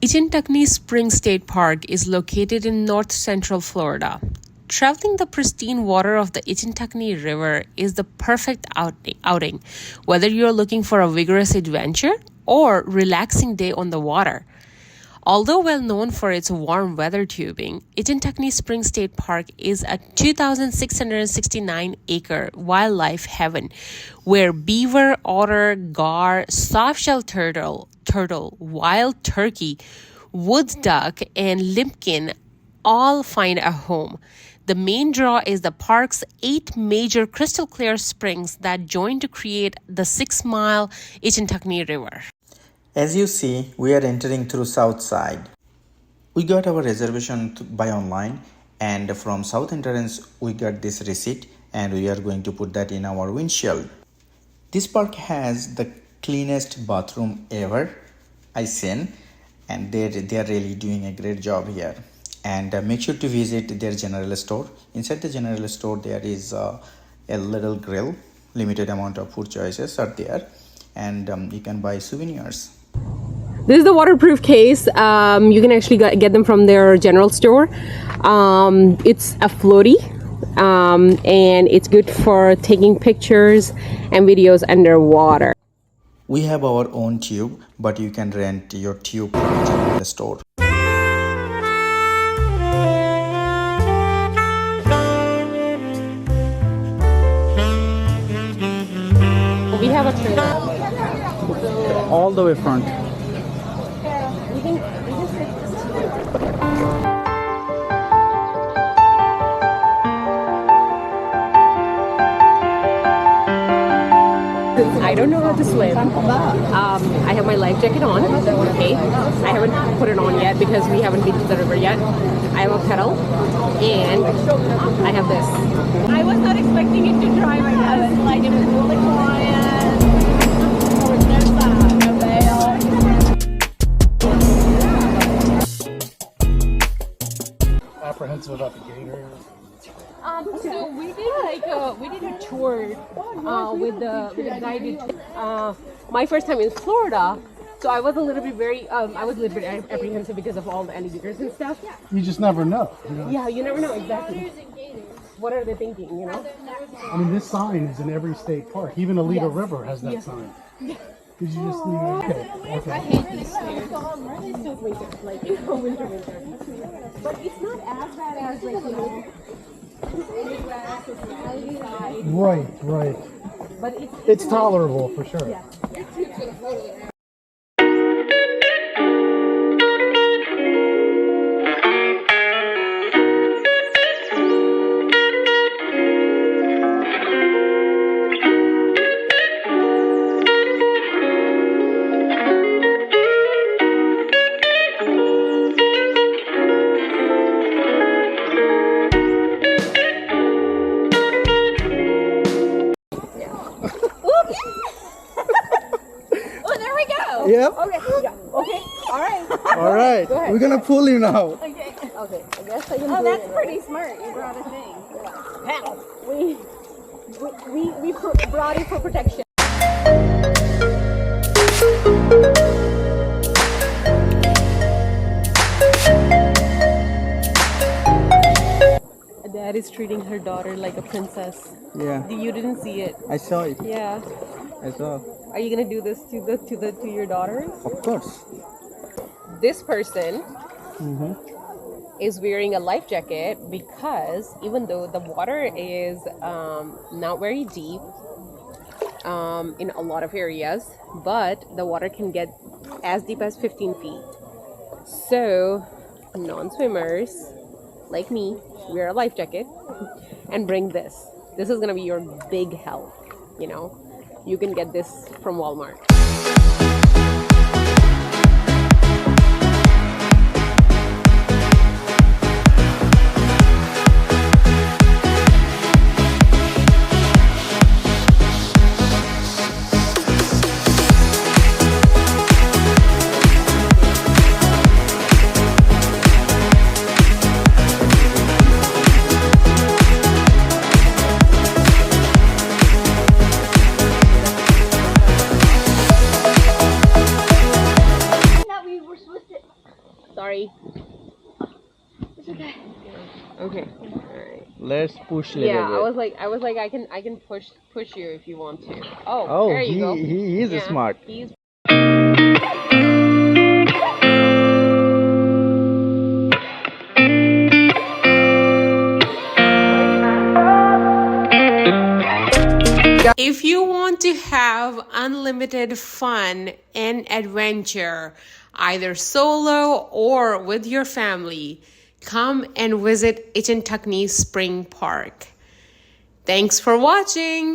Ichetucknee Springs State Park is located in north central Florida. Traveling the pristine water of the Ichetucknee River is the perfect outing, whether you're looking for a vigorous adventure or relaxing day on the water. Although well known for its warm weather tubing, Ichetucknee Springs State Park is a 2,669-acre wildlife heaven where beaver, otter, gar, soft-shell turtle, wild turkey, woods duck, and limpkin all find a home. The main draw is the park's 8 major crystal clear springs that join to create the 6-mile Ichetucknee River. As you see, we are entering through south side. We got our reservation by online, and from south entrance we got this receipt, and we are going to put that in our windshield. This park has the cleanest bathroom ever I seen, and they are really doing a great job here. And make sure to visit their general store. Inside the general store there is a little grill. Limited amount of food choices are there, and you can buy souvenirs. This is the waterproof case. You can actually get them from their general store. It's a floaty, and it's good for taking pictures and videos underwater. We have our own tube, but you can rent your tube from the general store. We have a trailer. All the way front. I don't know how to swim. I have my life jacket on. Okay, I haven't put it on yet because we haven't been to the river yet. I have a pedal and I have this. I was not expecting it to dry right now. It was really quiet. Apprehensive about the gators. So we did a tour with the guided. My first time in Florida, so I was a little bit apprehensive because of all the alligators and stuff. You just never know. Yeah, you never know exactly. What are they thinking? You know. I mean, this sign is in every state park. Even Alita River has that sign. Did you just leave it? Okay. I hate these stairs. It's just winter, like winter. But it's not as bad as Right. But it's tolerable for sure. Yeah. Yep. Okay. Yeah. Okay. All right. All right. Go ahead. We're gonna pull you now. Okay. I guess I can. Oh, that's pretty smart. You brought a thing. How? We brought it for protection. Dad is treating her daughter like a princess. Yeah, You didn't see it. I saw it. Yeah. I saw. Are you gonna do this to your daughters? Of course. This person is wearing a life jacket because even though the water is not very deep in a lot of areas, but the water can get as deep as 15 feet. So non-swimmers like me wear a life jacket and bring this. This is gonna be your big help, you know. You can get this from Walmart. Sorry. It's okay. Okay. All right. Let's push little Yeah, bit. I was like, I can push you if you want to. Oh, Oh, there you go. he is Yeah, smart. He's If you want to have unlimited fun and adventure, either solo or with your family, come and visit Ichetucknee Spring Park. Thanks for watching.